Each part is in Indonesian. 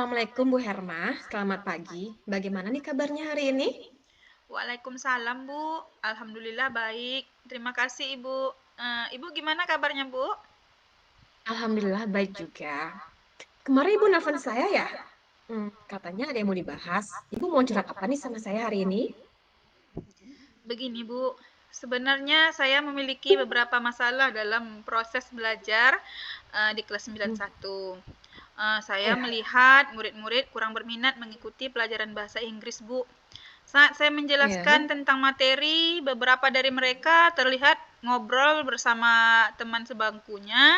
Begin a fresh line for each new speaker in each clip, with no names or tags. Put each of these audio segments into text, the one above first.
Assalamualaikum Bu Herma, selamat pagi. Bagaimana nih kabarnya hari ini?
Waalaikumsalam Bu, alhamdulillah baik. Terima kasih Ibu. Ibu gimana kabarnya Bu?
Alhamdulillah baik juga. Kemarin Ibu nelfon saya ya? Katanya ada yang mau dibahas. Ibu mau curhat apa nih sama saya hari ini?
Begini Bu, sebenarnya saya memiliki beberapa masalah dalam proses belajar di kelas 91. Saya
Ya.
melihat murid-murid kurang berminat mengikuti pelajaran bahasa Inggris Bu. Saat saya
Ya.
menjelaskan tentang materi, beberapa dari mereka terlihat ngobrol bersama teman sebangkunya.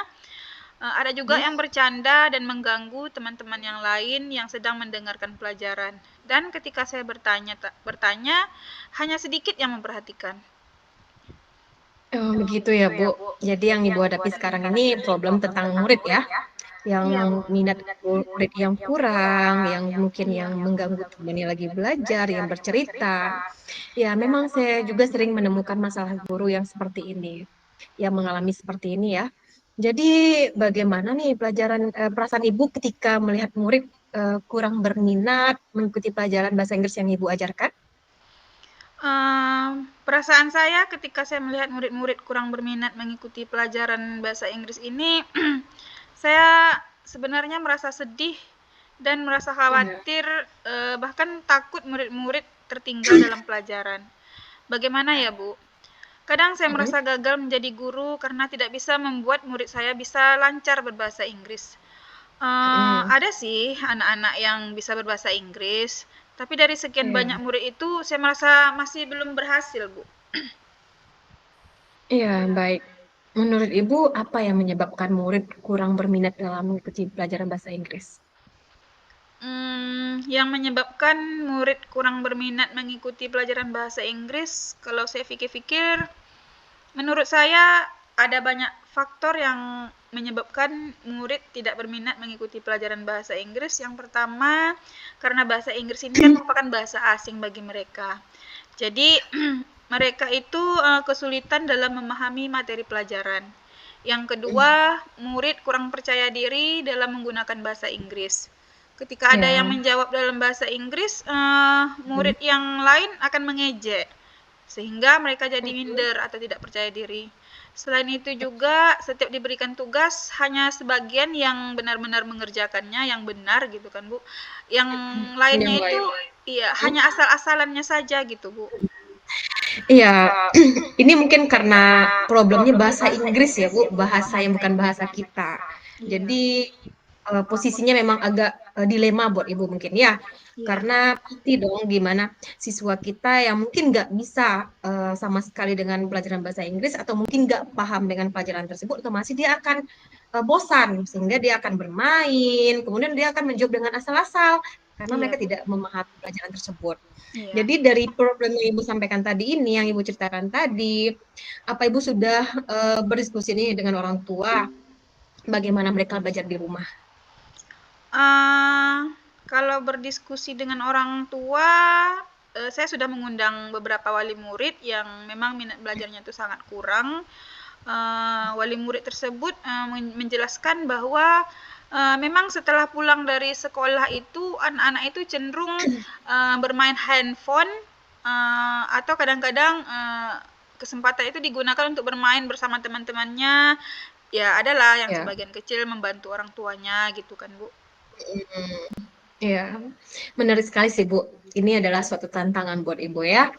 Ada juga
Hmm.
yang bercanda dan mengganggu teman-teman yang lain yang sedang mendengarkan pelajaran. Dan ketika saya bertanya, hanya sedikit yang memperhatikan.
Begitu ya Bu. Jadi yang Ibu hadapi sekarang ini problem tentang murid ya, yang
Iya, Bu.
minat murid yang kurang, yang mungkin yang mengganggu temannya lagi belajar, yang bercerita. Ya, memang saya juga sering menemukan masalah guru yang seperti ini, yang mengalami seperti ini ya. Jadi, bagaimana nih perasaan Ibu ketika melihat murid kurang berminat mengikuti pelajaran bahasa Inggris yang Ibu ajarkan?
Perasaan saya ketika saya melihat murid-murid kurang berminat mengikuti pelajaran bahasa Inggris ini, saya sebenarnya merasa sedih dan merasa
Iya.
khawatir, bahkan takut murid-murid tertinggal dalam pelajaran. Bagaimana ya, Bu? Kadang saya
Mm-mm.
merasa gagal menjadi guru karena tidak bisa membuat murid saya bisa lancar berbahasa Inggris.
Mm-mm.
Ada sih anak-anak yang bisa berbahasa Inggris, tapi dari sekian banyak
Iya.
murid itu saya merasa masih belum berhasil, Bu.
Iya, baik. Menurut Ibu, apa yang menyebabkan murid kurang berminat dalam mengikuti pelajaran bahasa Inggris?
Yang menyebabkan murid kurang berminat mengikuti pelajaran bahasa Inggris, kalau saya pikir-pikir, menurut saya ada banyak faktor yang menyebabkan murid tidak berminat mengikuti pelajaran bahasa Inggris. Yang pertama, karena bahasa Inggris ini kan merupakan bahasa asing bagi mereka. Jadi, mereka itu kesulitan dalam memahami materi pelajaran. Yang kedua, murid kurang percaya diri dalam menggunakan bahasa Inggris. Ketika ada yang
Ya.
menjawab dalam bahasa Inggris,
Mm.
murid yang lain akan mengejek, sehingga mereka jadi
Mm.
minder atau tidak percaya diri. Selain itu juga, setiap diberikan tugas, hanya sebagian yang benar-benar mengerjakannya, yang benar gitu kan Bu. Yang lainnya
Yang
itu,
lain.
iya, hanya asal-asalannya saja gitu Bu.
Iya, ini mungkin karena problemnya bahasa Inggris ya, Bu, bahasa yang bukan bahasa kita.
Iya.
Jadi posisinya memang agak dilema buat Ibu mungkin ya,
Iya.
karena pasti dong gimana siswa kita yang mungkin nggak bisa sama sekali dengan pelajaran bahasa Inggris atau mungkin nggak paham dengan pelajaran tersebut, otomatis dia akan bosan sehingga dia akan bermain, kemudian dia akan menjawab dengan asal-asal karena
Iya,
mereka
Bu.
tidak memahami pelajaran tersebut.
Iya.
Jadi dari problem yang Ibu sampaikan tadi ini, yang Ibu ceritakan tadi, apa Ibu sudah berdiskusi nih dengan orang tua, bagaimana mereka belajar di rumah?
Eee, Kalau berdiskusi dengan orang tua, saya sudah mengundang beberapa wali murid yang memang minat belajarnya itu sangat kurang. Wali murid tersebut, menjelaskan bahwa, memang setelah pulang dari sekolah itu, anak-anak itu cenderung, bermain handphone, atau kadang-kadang, kesempatan itu digunakan untuk bermain bersama teman-temannya. Ya, adalah yang
Ya.
sebagian kecil membantu orang tuanya gitu kan, Bu.
Hmm, ya, menarik sekali sih Bu. Ini adalah suatu tantangan buat Ibu ya.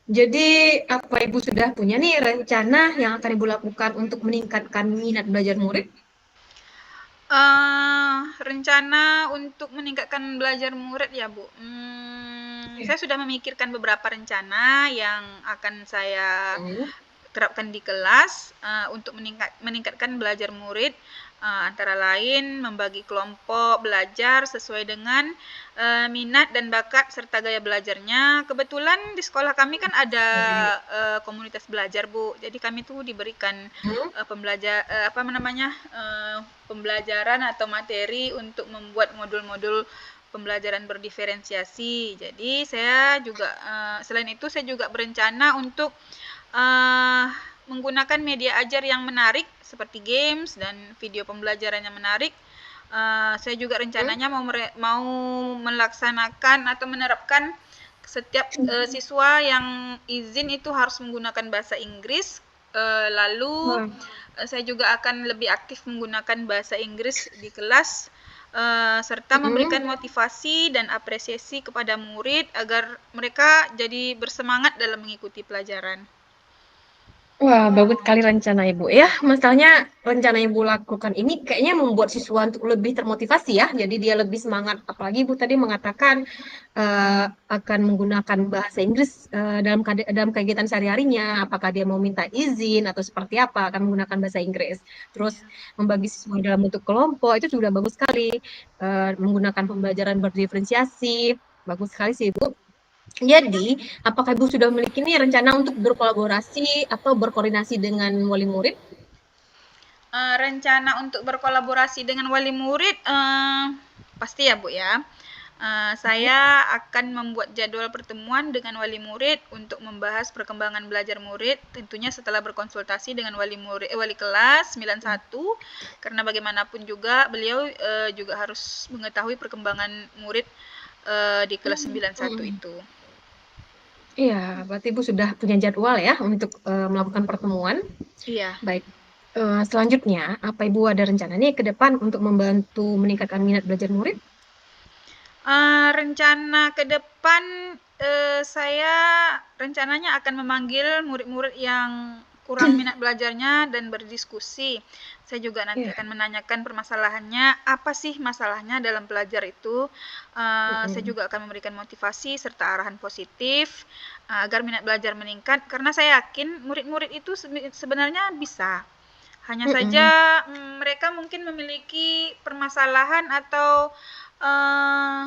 Jadi apa Ibu sudah punya nih rencana yang akan Ibu lakukan untuk meningkatkan minat belajar murid?
Rencana untuk meningkatkan belajar murid ya, Bu?
Ya.
Saya sudah memikirkan beberapa rencana yang akan saya
Hmm.
terapkan di kelas, untuk meningkatkan belajar murid, antara lain membagi kelompok belajar sesuai dengan, minat dan bakat serta gaya belajarnya. Kebetulan di sekolah kami kan ada,
Baik.
komunitas belajar, Bu. Jadi kami tuh diberikan,
Hmm.
apa namanya, pembelajaran atau materi untuk membuat modul-modul pembelajaran berdiferensiasi. Jadi saya juga, selain itu saya juga berencana untuk menggunakan media ajar yang menarik seperti games dan video pembelajaran yang menarik, Saya juga
Hmm?
rencananya mau melaksanakan atau menerapkan setiap siswa yang izin itu harus menggunakan bahasa Inggris. Lalu
Wah.
saya juga akan lebih aktif menggunakan bahasa Inggris di kelas, serta
Mm-mm.
memberikan motivasi dan apresiasi kepada murid agar mereka jadi bersemangat dalam mengikuti pelajaran.
Wah, bagus sekali rencana Ibu. Ya, masalahnya rencana Ibu lakukan ini kayaknya membuat siswa untuk lebih termotivasi ya. Jadi dia lebih semangat. Apalagi Ibu tadi mengatakan akan menggunakan bahasa Inggris dalam kegiatan sehari-harinya. Apakah dia mau minta izin atau seperti apa akan menggunakan bahasa Inggris. Terus membagi siswa dalam bentuk kelompok itu sudah bagus sekali. Menggunakan pembelajaran berdiferensiasi. Bagus sekali sih Ibu. Jadi, apakah Ibu sudah memiliki nih rencana untuk berkolaborasi atau berkoordinasi dengan wali murid?
Rencana untuk berkolaborasi dengan wali murid pasti ya Bu ya. Saya akan membuat jadwal pertemuan dengan wali murid untuk membahas perkembangan belajar murid, tentunya setelah berkonsultasi dengan wali kelas 91, karena bagaimanapun juga beliau juga harus mengetahui perkembangan murid di kelas 91
Hmm.
itu.
Iya, berarti Ibu sudah punya jadwal ya untuk melakukan pertemuan.
Iya.
Baik. Selanjutnya, apa Ibu ada rencana nih ke depan untuk membantu meningkatkan minat belajar murid?
Rencana ke depan, saya rencananya akan memanggil murid-murid yang kurang minat belajarnya dan berdiskusi. Saya juga nanti
Iya.
akan menanyakan permasalahannya, apa sih masalahnya dalam belajar itu. Saya
Mm-mm.
juga akan memberikan motivasi serta arahan positif, agar minat belajar meningkat, karena saya yakin murid-murid itu sebenarnya bisa. Hanya saja,
Mm-mm.
mereka mungkin memiliki permasalahan atau eee,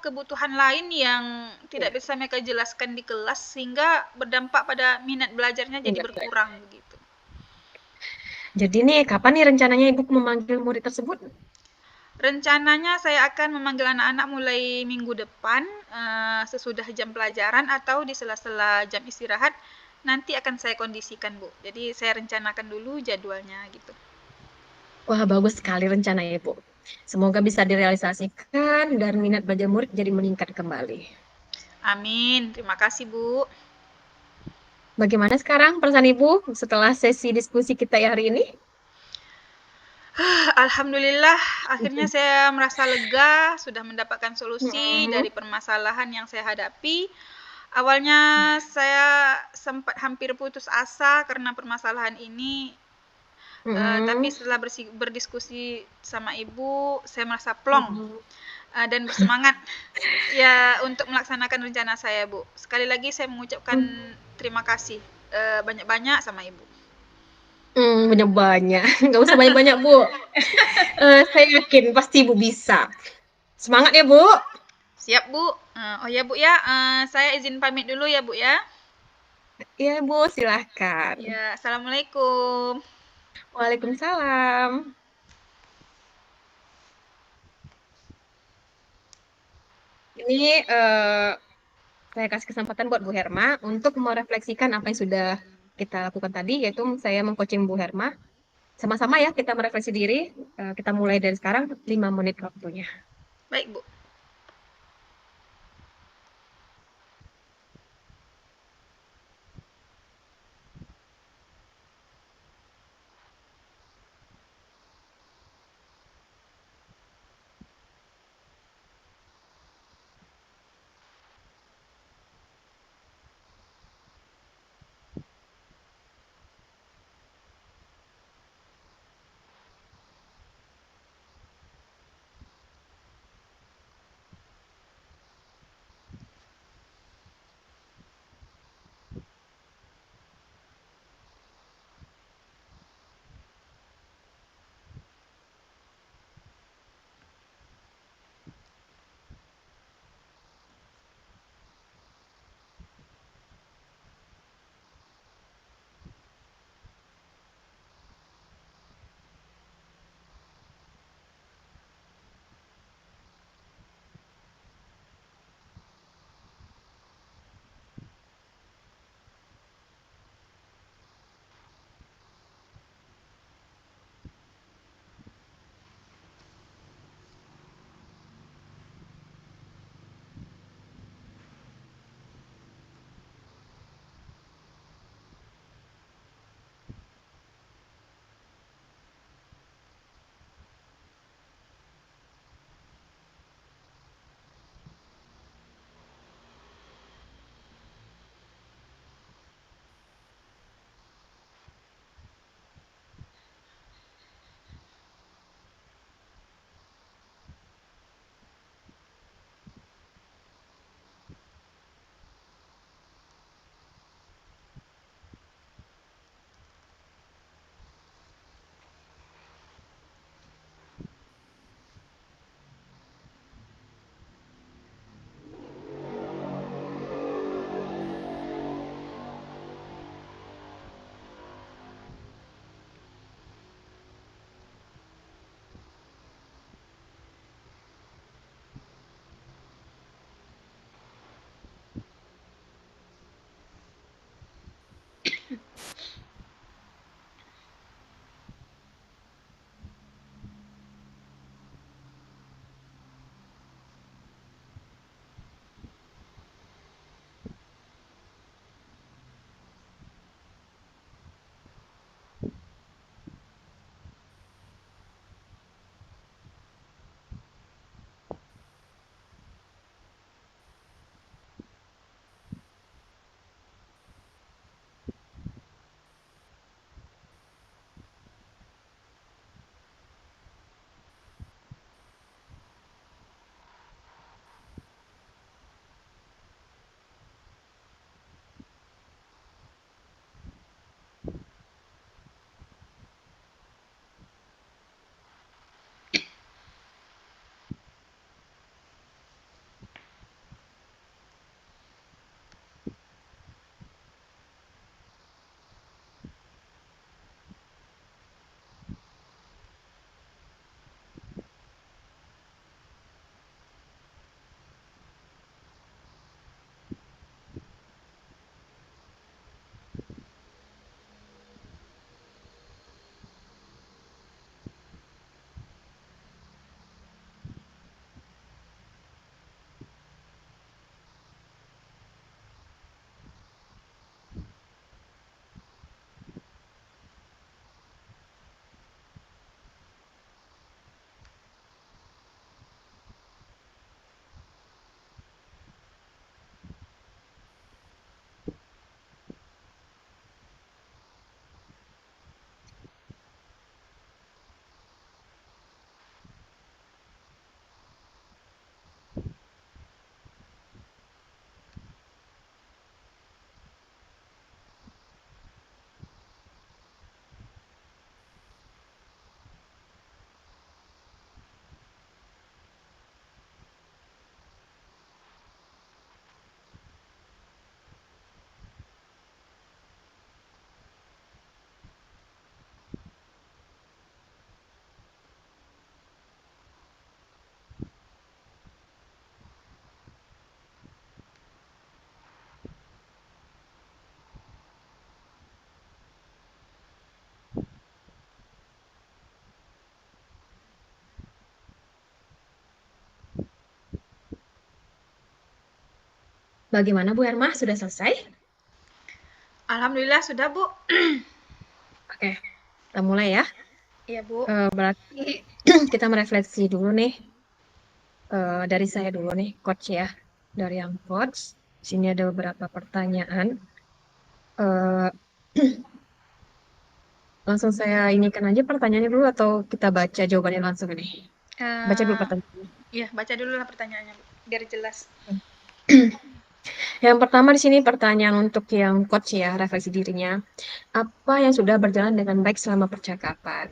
kebutuhan lain yang tidak
Iya.
bisa mereka jelaskan di kelas sehingga berdampak pada minat belajarnya jadi
Minat belajar.
berkurang begitu.
Jadi nih, kapan nih rencananya Ibu memanggil murid tersebut?
Rencananya saya akan memanggil anak-anak mulai minggu depan, sesudah jam pelajaran atau di sela-sela jam istirahat, nanti akan saya kondisikan, Bu. Jadi saya rencanakan dulu jadwalnya gitu.
Wah, bagus sekali rencana Ibu. Semoga bisa direalisasikan dan minat belajar murid jadi meningkat kembali.
Amin, terima kasih, Bu.
Bagaimana sekarang perasaan Ibu setelah sesi diskusi kita hari ini?
Alhamdulillah, akhirnya saya merasa lega, sudah mendapatkan solusi
Mm-mm.
dari permasalahan yang saya hadapi. Awalnya saya sempat hampir putus asa karena permasalahan ini, tapi
Mm-mm.
setelah berdiskusi sama ibu, saya merasa plong,
Mm-mm.
dan bersemangat ya untuk melaksanakan rencana saya, Bu. Sekali lagi saya mengucapkan terima kasih banyak-banyak sama ibu.
Banyak-banyak. Nggak usah banyak-banyak, Bu. Saya yakin pasti Ibu bisa. Semangat ya, Bu.
Siap, Bu. Oh ya, Bu ya, saya izin pamit dulu ya, Bu ya.
Iya, Bu, silahkan.
Ya, assalamualaikum.
Waalaikumsalam. Ini saya kasih kesempatan buat Bu Herma untuk merefleksikan apa yang sudah kita lakukan tadi, yaitu saya mengcoaching Bu Herma. Sama-sama ya, kita merefleksi diri. Kita mulai dari sekarang, 5 menit waktunya.
Baik, Bu.
Bagaimana Bu Hermah, sudah selesai?
Alhamdulillah sudah, Bu.
Oke, kita mulai ya.
Iya, Bu.
Berarti kita merefleksi dulu nih. Dari saya dulu nih, Coach ya. Dari yang Coach, sini ada beberapa pertanyaan. Eh, Langsung saya inikan aja pertanyaannya dulu atau kita baca jawabannya langsung nih? Baca dulu
Eh,
pertanyaannya.
ya, baca dulu lah pertanyaannya, Bu, biar jelas.
Yang pertama di sini pertanyaan untuk yang Coach ya, refleksi dirinya. Apa yang sudah berjalan dengan baik selama percakapan?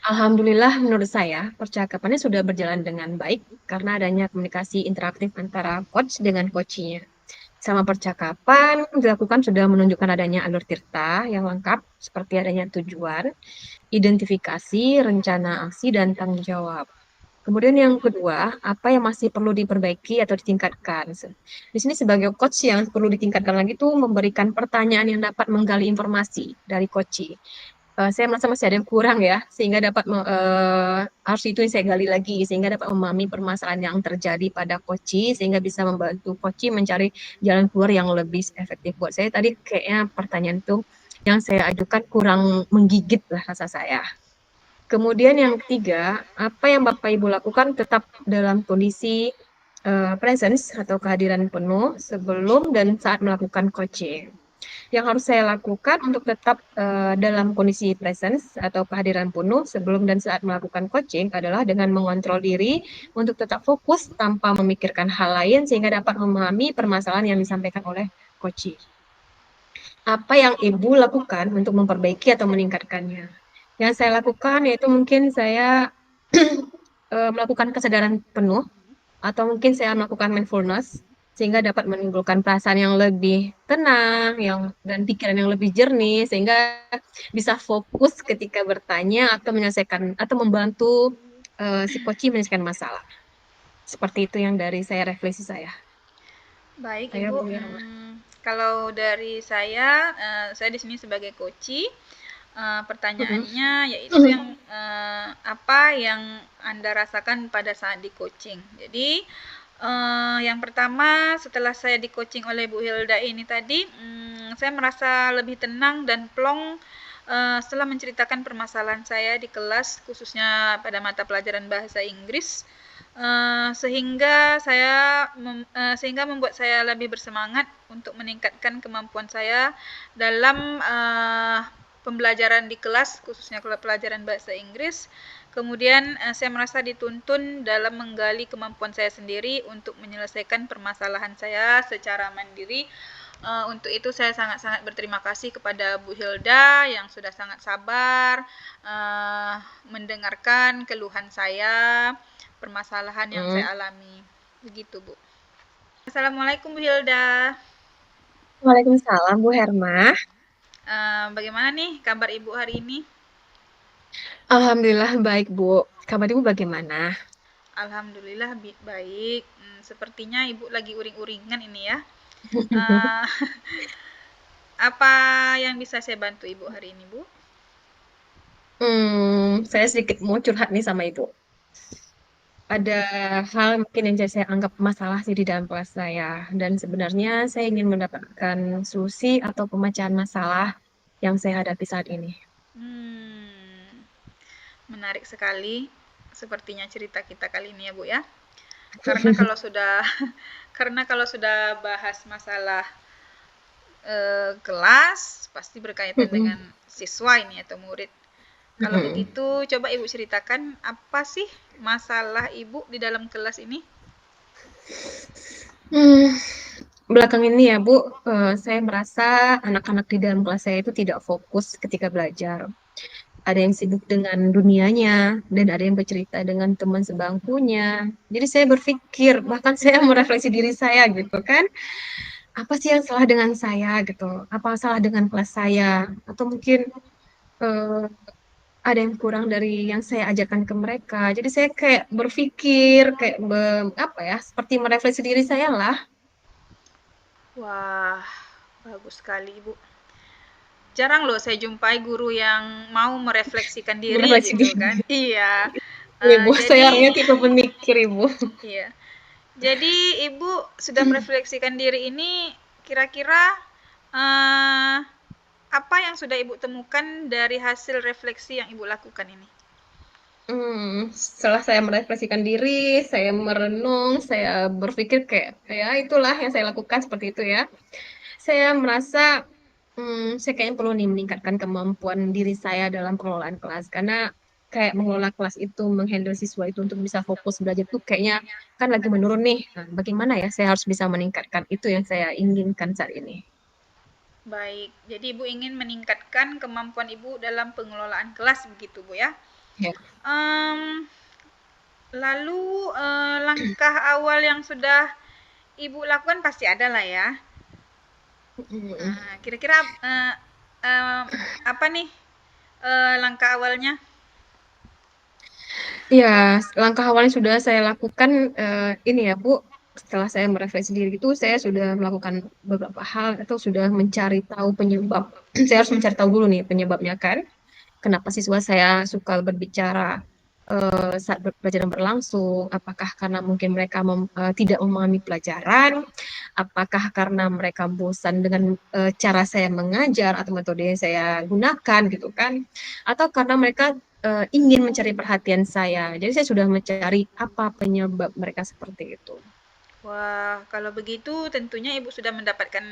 Alhamdulillah menurut saya percakapannya sudah berjalan dengan baik karena adanya komunikasi interaktif antara coach dengan coachnya. Selama percakapan dilakukan sudah menunjukkan adanya alur cerita yang lengkap seperti adanya tujuan, identifikasi, rencana aksi, dan tanggung jawab. Kemudian yang kedua, apa yang masih perlu diperbaiki atau ditingkatkan? Di sini sebagai coach yang perlu ditingkatkan lagi itu memberikan pertanyaan yang dapat menggali informasi dari coach. Saya merasa masih ada yang kurang ya, sehingga dapat harus itu yang saya gali lagi, sehingga dapat memahami permasalahan yang terjadi pada Koci, sehingga bisa membantu Koci mencari jalan keluar yang lebih efektif. Buat saya tadi kayaknya pertanyaan itu yang saya ajukan kurang menggigit lah rasa saya. Kemudian yang ketiga, apa yang Bapak Ibu lakukan tetap dalam kondisi presence atau kehadiran penuh sebelum dan saat melakukan coaching. Yang harus saya lakukan untuk tetap dalam kondisi presence atau kehadiran penuh sebelum dan saat melakukan coaching adalah dengan mengontrol diri untuk tetap fokus tanpa memikirkan hal lain sehingga dapat memahami permasalahan yang disampaikan oleh coaching. Apa yang Ibu lakukan untuk memperbaiki atau meningkatkannya? Yang saya lakukan yaitu mungkin saya melakukan kesadaran penuh atau mungkin saya melakukan mindfulness sehingga dapat menimbulkan perasaan yang lebih tenang, dan pikiran yang lebih jernih sehingga bisa fokus ketika bertanya atau menyelesaikan atau membantu si coach menyelesaikan masalah. Seperti itu yang dari saya refleksi saya.
Baik,
Saya
Ibu.
boleh.
Kalau dari saya di sini sebagai coach. Pertanyaannya yaitu yang apa yang Anda rasakan pada saat di coaching. Jadi yang pertama setelah saya di coaching oleh Bu Hilda ini tadi, saya merasa lebih tenang dan plong setelah menceritakan permasalahan saya di kelas, khususnya pada mata pelajaran bahasa Inggris. Sehingga sehingga membuat saya lebih bersemangat untuk meningkatkan kemampuan saya dalam pembelajaran di kelas, khususnya pelajaran bahasa Inggris. Kemudian saya merasa dituntun dalam menggali kemampuan saya sendiri untuk menyelesaikan permasalahan saya secara mandiri. Untuk itu saya sangat-sangat berterima kasih kepada Bu Hilda yang sudah sangat sabar mendengarkan keluhan saya, permasalahan yang saya alami. Begitu, Bu. Assalamualaikum, Bu Hilda.
Waalaikumsalam Bu Herma.
Bagaimana nih kabar Ibu hari ini?
Alhamdulillah baik Bu. Kabar Ibu bagaimana?
Alhamdulillah baik. Sepertinya Ibu lagi uring-uringan ini ya. Uh, apa yang bisa saya bantu Ibu hari ini, Bu?
Saya sedikit mau curhat nih sama Ibu. Ada hal mungkin yang saya anggap masalah sih di dalam kelas saya. Dan sebenarnya saya ingin mendapatkan solusi atau pemecahan masalah yang saya hadapi saat ini.
Menarik sekali sepertinya cerita kita kali ini ya, Bu ya. Karena kalau sudah karena kalau sudah bahas masalah kelas pasti berkaitan dengan siswa ini atau murid. Kalau begitu, coba Ibu ceritakan apa sih masalah Ibu di dalam kelas ini?
Belakang ini ya Bu, saya merasa anak-anak di dalam kelas saya itu tidak fokus ketika belajar. Ada yang sibuk dengan dunianya, dan ada yang bercerita dengan teman sebangkunya. Jadi saya berpikir, bahkan saya merefleksi diri saya gitu kan, apa sih yang salah dengan saya gitu? Apa salah dengan kelas saya? Atau mungkin ada yang kurang dari yang saya ajarkan ke mereka. Jadi saya kayak berpikir, kayak apa ya, seperti merefleksi diri saya lah.
Wah, bagus sekali Ibu. Jarang loh saya jumpai guru yang mau merefleksikan diri
Merefleksi
gitu
diri.
kan. Iya.
Ibu, saya
Jadi
orangnya tipe pemikir, Ibu.
iya. Jadi Ibu sudah merefleksikan diri ini, kira-kira apa yang sudah Ibu temukan dari hasil refleksi yang Ibu lakukan ini?
Setelah saya merefleksikan diri, saya merenung, saya berpikir kayak, ya itulah yang saya lakukan seperti itu ya. Saya merasa saya kayaknya perlu nih meningkatkan kemampuan diri saya dalam pengelolaan kelas karena kayak mengelola kelas itu, menghandle siswa itu untuk bisa fokus belajar tuh kayaknya kan lagi menurun nih. Nah, bagaimana ya saya harus bisa meningkatkan itu yang saya inginkan saat ini.
Baik, jadi Ibu ingin meningkatkan kemampuan Ibu dalam pengelolaan kelas begitu Bu ya.
Ya.
Em, Lalu langkah awal yang sudah Ibu lakukan pasti ada lah ya.
Mm.
Nah, kira-kira apa nih langkah awalnya?
Ya, langkah awal yang sudah saya lakukan ini ya Bu, setelah saya merefleksi diri itu saya sudah melakukan beberapa hal atau sudah mencari tahu penyebab. Saya harus mencari tahu dulu nih penyebabnya kan. Kenapa siswa saya suka berbicara saat pelajaran berlangsung? Apakah karena mungkin mereka tidak memahami pelajaran? Apakah karena mereka bosan dengan cara saya mengajar atau metode yang saya gunakan gitu kan? Atau karena mereka ingin mencari perhatian saya. Jadi saya sudah mencari apa penyebab mereka seperti itu.
Wah, kalau begitu tentunya Ibu sudah mendapatkan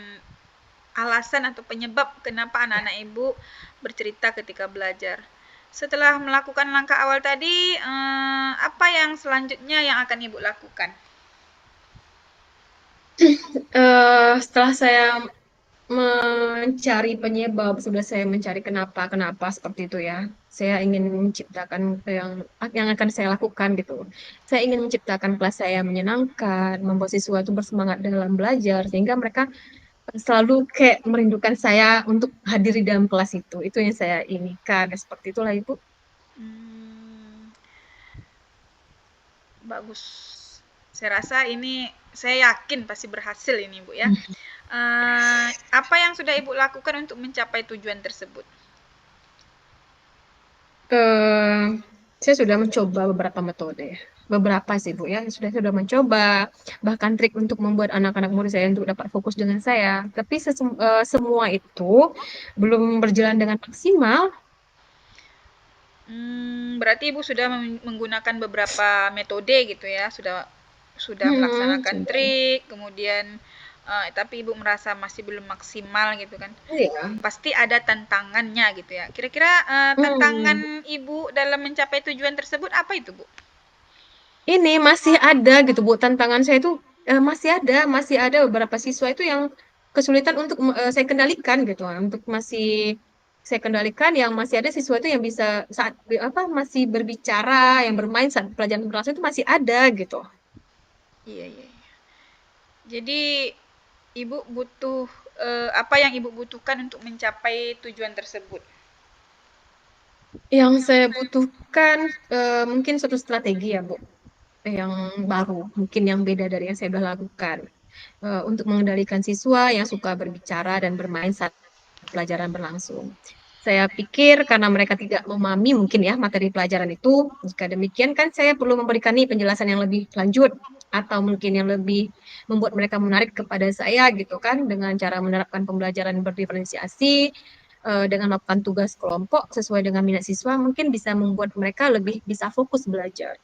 alasan atau penyebab kenapa
Ya.
anak-anak Ibu bercerita ketika belajar. Setelah melakukan langkah awal tadi, apa yang selanjutnya yang akan Ibu lakukan?
Setelah saya mencari penyebab, sudah saya mencari kenapa seperti itu ya. Saya ingin menciptakan yang akan saya lakukan gitu. Saya ingin menciptakan kelas saya yang menyenangkan, membuat siswa itu bersemangat dalam belajar sehingga mereka selalu kayak merindukan saya untuk hadir di dalam kelas itu. Itu yang saya inginkan. Seperti itulah Ibu.
Hmm, bagus. Saya rasa ini, saya yakin pasti berhasil ini, Bu ya. Apa yang sudah Ibu lakukan untuk mencapai tujuan tersebut?
Eh, saya sudah mencoba beberapa metode ya. Beberapa sih Bu ya, sudah mencoba bahkan trik untuk membuat anak-anak murid saya untuk dapat fokus dengan saya. Tapi semua itu belum berjalan dengan maksimal.
Berarti Ibu sudah menggunakan beberapa metode gitu ya, sudah melaksanakan
Sudah.
trik, kemudian tapi Ibu merasa masih belum maksimal gitu kan.
Iya.
Pasti ada tantangannya gitu ya. Kira-kira tantangan
Hmm.
Ibu dalam mencapai tujuan tersebut apa itu, Bu?
Ini masih ada gitu Bu, tantangan saya itu masih ada beberapa siswa itu yang kesulitan untuk saya kendalikan gitu, untuk masih saya kendalikan yang masih ada siswa itu yang bisa saat apa masih berbicara, yang bermain saat pelajaran berlangsung itu masih ada gitu.
Iya, iya, iya. Jadi Ibu butuh apa yang Ibu butuhkan untuk mencapai tujuan tersebut?
Yang saya butuhkan mungkin suatu strategi ya Bu, yang baru, mungkin yang beda dari yang saya sudah lakukan. Untuk mengendalikan siswa yang suka berbicara dan bermain saat pelajaran berlangsung. Saya pikir karena mereka tidak memahami mungkin ya materi pelajaran itu, jika demikian kan saya perlu memberikan nih penjelasan yang lebih lanjut atau mungkin yang lebih membuat mereka menarik kepada saya gitu kan dengan cara menerapkan pembelajaran berdiferensiasi dengan melakukan tugas kelompok sesuai dengan minat siswa mungkin bisa membuat mereka lebih bisa fokus belajar.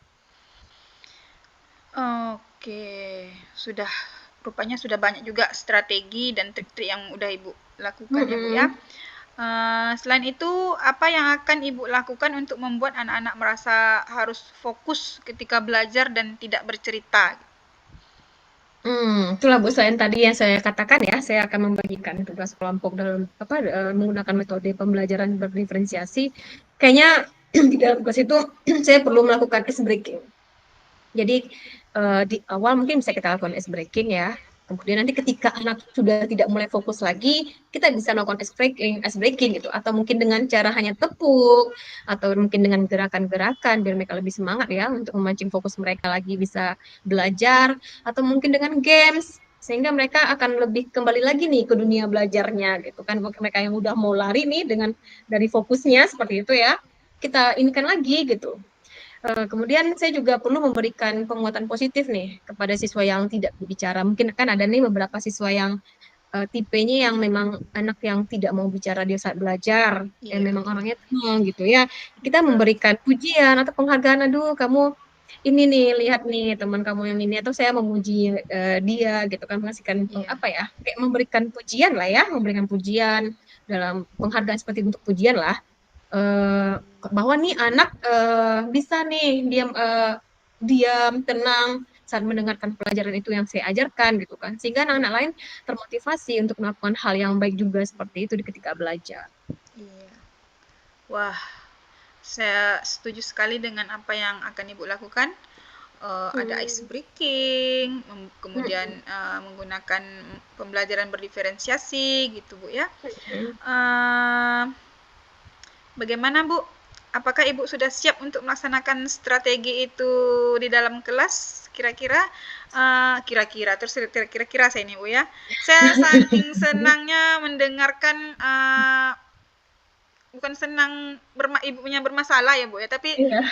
Oke, sudah rupanya sudah banyak juga strategi dan trik-trik yang udah Ibu lakukan ya, Bu ya.
Mm-mm.
Selain itu, apa yang akan Ibu lakukan untuk membuat anak-anak merasa harus fokus ketika belajar dan tidak bercerita?
Itulah Bu selain tadi yang saya katakan ya, saya akan membagikan tugas kelompok dalam apa menggunakan metode pembelajaran berdiferensiasi. Kayaknya di dalam tugas itu saya perlu melakukan ice breaking. Jadi di awal mungkin bisa kita lakukan ice breaking ya. Kemudian nanti ketika anak sudah tidak mulai fokus lagi, kita bisa melakukan ice breaking gitu. Atau mungkin dengan cara hanya tepuk, atau mungkin dengan gerakan-gerakan biar mereka lebih semangat ya untuk memancing fokus mereka lagi bisa belajar. Atau mungkin dengan games, sehingga mereka akan lebih kembali lagi nih ke dunia belajarnya gitu kan. Mereka yang udah mau lari nih dengan dari fokusnya seperti itu ya, kita inikan lagi gitu Kemudian saya juga perlu memberikan penguatan positif nih kepada siswa yang tidak berbicara. Mungkin kan ada nih beberapa siswa yang tipenya yang memang anak yang tidak mau bicara dia saat belajar,
Iya,
memang
betul.
orangnya tenang gitu ya. Kita
Betul.
memberikan pujian atau penghargaan, aduh kamu ini nih, lihat nih teman kamu yang ini, atau saya memuji dia gitu kan, mengasihkan
Iya.
apa ya, kayak memberikan pujian lah ya, memberikan pujian dalam penghargaan seperti bentuk pujian lah, eh, bahwa nih anak bisa nih diam, tenang saat mendengarkan pelajaran itu yang saya ajarkan gitu kan, sehingga
Iya.
anak-anak lain termotivasi untuk melakukan hal yang baik juga seperti itu di ketika belajar.
Iya. Wah, saya setuju sekali dengan apa yang akan Ibu lakukan. Ada ice
Hmm.
breaking, kemudian
Hmm.
menggunakan pembelajaran berdiferensiasi gitu Bu ya.
Hmm.
Eh, Bagaimana Bu? Apakah Ibu sudah siap untuk melaksanakan strategi itu di dalam kelas? Kira-kira, kira-kira terus kira-kira saya ini Bu ya. Saya saking senangnya mendengarkan bukan senang ibunya bermasalah ya Bu ya, tapi
Iya.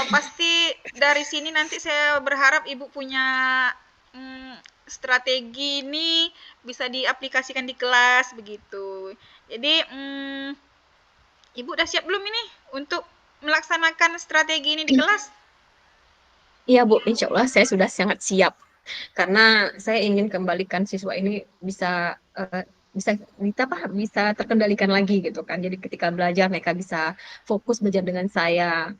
pasti dari sini nanti saya berharap Ibu punya strategi ini bisa diaplikasikan di kelas begitu. Jadi Ibu udah siap belum ini untuk melaksanakan strategi ini di kelas?
Iya Bu, insya Allah saya sudah sangat siap karena saya ingin kembalikan siswa ini bisa eh, bisa bisa terkendalikan lagi gitu kan. Jadi ketika belajar mereka bisa fokus belajar dengan saya.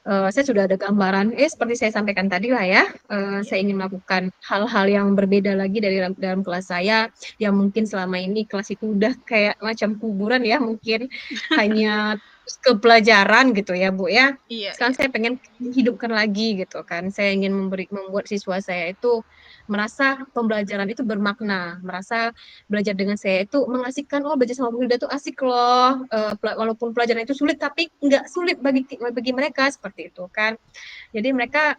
Saya sudah ada gambaran, seperti saya sampaikan tadi lah ya,
Ya.
saya ingin melakukan hal-hal yang berbeda lagi dari dalam kelas saya, yang mungkin selama ini kelas itu udah kayak macam kuburan ya, mungkin hanya ke pelajaran gitu ya Bu ya.
Iya,
Sekarang
iya.
saya pengen hidupkan lagi gitu kan. Saya ingin membuat siswa saya itu merasa pembelajaran itu bermakna, merasa belajar dengan saya itu mengasihkan, oh belajar sama Bu Hilda itu asik loh. Walaupun pelajaran itu sulit tapi nggak sulit bagi mereka seperti itu kan. Jadi mereka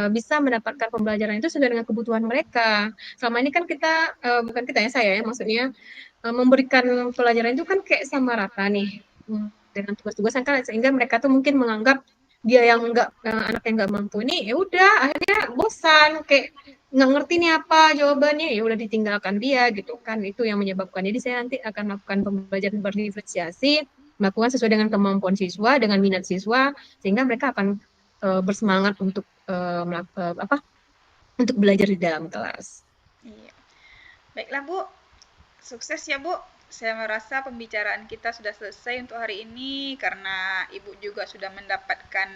bisa mendapatkan pembelajaran itu sesuai dengan kebutuhan mereka. Selama ini kan kita, bukan kita ya, saya ya maksudnya, memberikan pelajaran itu kan kayak sama rata nih, dengan tugas-tugasan kan, sehingga mereka tuh mungkin menganggap dia yang nggak, anak yang nggak mampu ini ya udah akhirnya bosan, kayak nggak ngerti nih apa jawabannya, ya udah ditinggalkan dia gitu kan, itu yang menyebabkan. Jadi saya nanti akan melakukan pembelajaran berdiferensiasi, melakukan sesuai dengan kemampuan siswa, dengan minat siswa, sehingga mereka akan bersemangat untuk apa, untuk belajar di dalam kelas.
Iya. Baiklah Bu, sukses ya Bu. Saya merasa pembicaraan kita sudah selesai untuk hari ini karena Ibu juga sudah mendapatkan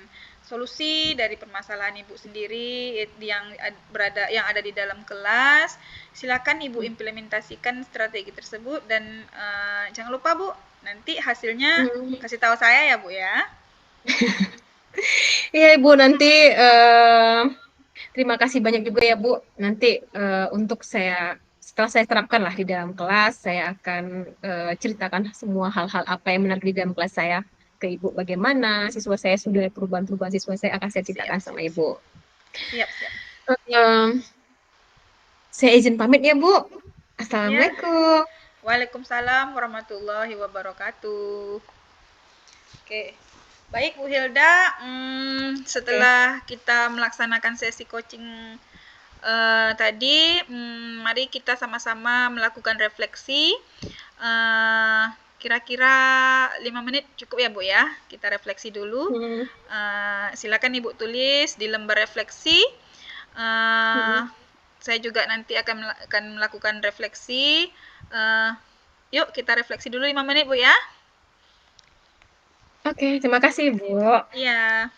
solusi dari permasalahan Ibu sendiri yang ada di dalam kelas. Silakan Ibu implementasikan strategi tersebut dan jangan lupa Bu, nanti hasilnya
Hmm.
kasih tahu saya ya Bu ya.
Iya Ibu, nanti terima kasih banyak juga ya Bu. Nanti untuk setelah saya terapkan lah di dalam kelas, saya akan ceritakan semua hal-hal apa yang menarik di dalam kelas saya ke Ibu. Bagaimana siswa saya sudah perubahan-perubahan siswa saya akan saya
Siap,
ceritakan sama
siap,
Ibu.
siap. Siap, siap.
Eh, saya izin pamit ya Bu.
Ya.
Assalamualaikum.
Waalaikumsalam warahmatullahi wabarakatuh. Oke. Baik Bu Hilda,
Oke.
setelah kita melaksanakan sesi coaching tadi, mari kita sama-sama melakukan refleksi. Eh, Kira-kira 5 menit cukup ya Bu ya. Kita refleksi dulu.
Hmm.
Silakan Ibu tulis di lembar refleksi. Eh,
Hmm.
saya juga nanti akan melakukan refleksi. Eh, Yuk kita refleksi dulu 5 menit Bu ya.
Oke, terima kasih Bu.
Iya.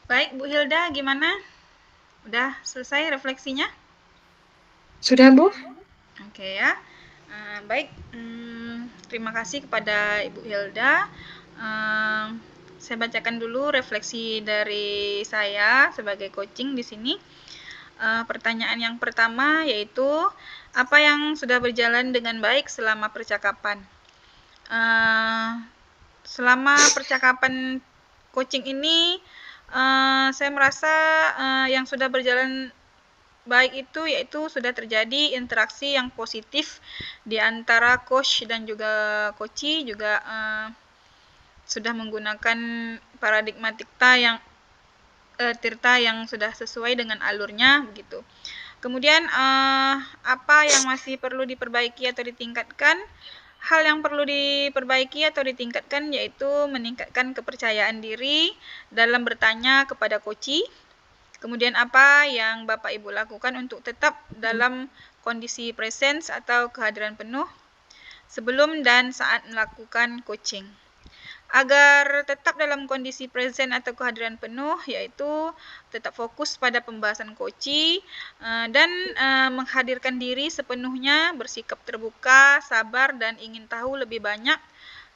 Baik, Bu Hilda, gimana? Udah selesai refleksinya?
Sudah, Bu?
Oke ya. Baik, terima kasih kepada Ibu Hilda. Saya bacakan dulu refleksi dari saya sebagai coaching di sini. Pertanyaan yang pertama yaitu, apa yang sudah berjalan dengan baik selama percakapan? Selama percakapan coaching ini, saya merasa yang sudah berjalan baik itu yaitu sudah terjadi interaksi yang positif di antara coach dan juga coachee, juga sudah menggunakan paradigma tirta yang sudah sesuai dengan alurnya begitu. Kemudian apa yang masih perlu diperbaiki atau ditingkatkan? Hal yang perlu diperbaiki atau ditingkatkan yaitu meningkatkan kepercayaan diri dalam bertanya kepada coachee. Kemudian apa yang Bapak Ibu lakukan untuk tetap dalam kondisi presence atau kehadiran penuh sebelum dan saat melakukan coaching. Agar tetap dalam kondisi present atau kehadiran penuh, yaitu tetap fokus pada pembahasan coachee dan menghadirkan diri sepenuhnya, bersikap terbuka, sabar, dan ingin tahu lebih banyak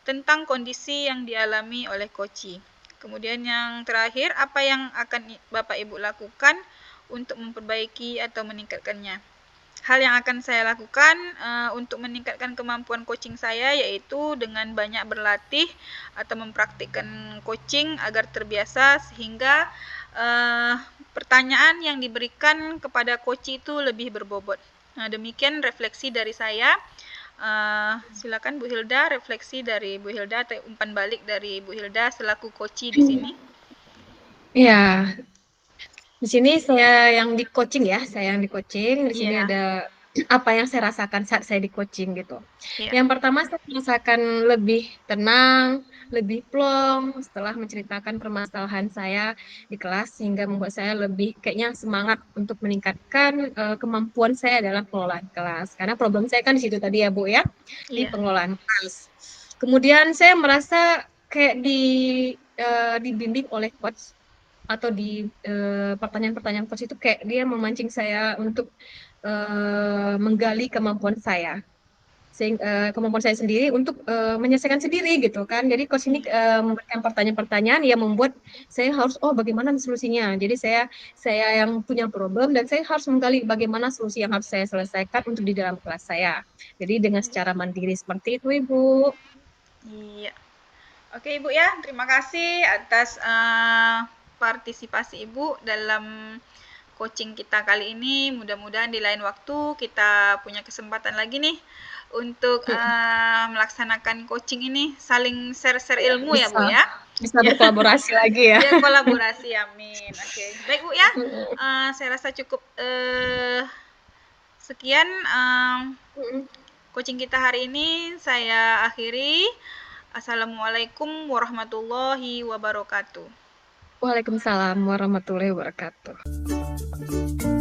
tentang kondisi yang dialami oleh coachee. Kemudian yang terakhir, apa yang akan Bapak Ibu lakukan untuk memperbaiki atau meningkatkannya? Hal yang akan saya lakukan untuk meningkatkan kemampuan coaching saya yaitu dengan banyak berlatih atau mempraktikkan coaching agar terbiasa sehingga pertanyaan yang diberikan kepada coachee itu lebih berbobot. Nah, demikian refleksi dari saya. Silakan Bu Hilda, refleksi dari Bu Hilda atau umpan balik dari Bu Hilda selaku coachee di sini.
Ya, di sini saya yang di coaching ya, saya yang di coaching. Di sini
Iya.
ada apa yang saya rasakan saat saya di coaching gitu.
Iya.
Yang pertama saya merasakan lebih tenang, lebih plong setelah menceritakan permasalahan saya di kelas sehingga membuat saya lebih kayaknya semangat untuk meningkatkan kemampuan saya dalam pengelolaan kelas. Karena problem saya kan di situ tadi ya Bu ya, di
Iya.
pengelolaan kelas. Kemudian saya merasa kayak dibimbing oleh coach atau di pertanyaan-pertanyaan coach itu kayak dia memancing saya untuk menggali kemampuan saya, kemampuan saya sendiri untuk menyelesaikan sendiri gitu kan. Jadi coach ini memberikan pertanyaan-pertanyaan yang membuat saya harus bagaimana solusinya. Jadi saya yang punya problem dan saya harus menggali bagaimana solusi yang harus saya selesaikan untuk di dalam kelas saya. Jadi dengan secara mandiri seperti itu, Ibu.
Iya. Oke Ibu ya, terima kasih atas partisipasi Ibu dalam coaching kita kali ini. Mudah-mudahan di lain waktu kita punya kesempatan lagi nih untuk melaksanakan coaching ini, saling share-share
Ya,
ilmu ya Bu ya.
bisa berkolaborasi lagi ya.
Ya kolaborasi, amin. Oke, baik Bu ya. Saya rasa cukup sekian coaching kita hari ini saya akhiri. Assalamualaikum warahmatullahi wabarakatuh.
Waalaikumsalam warahmatullahi wabarakatuh.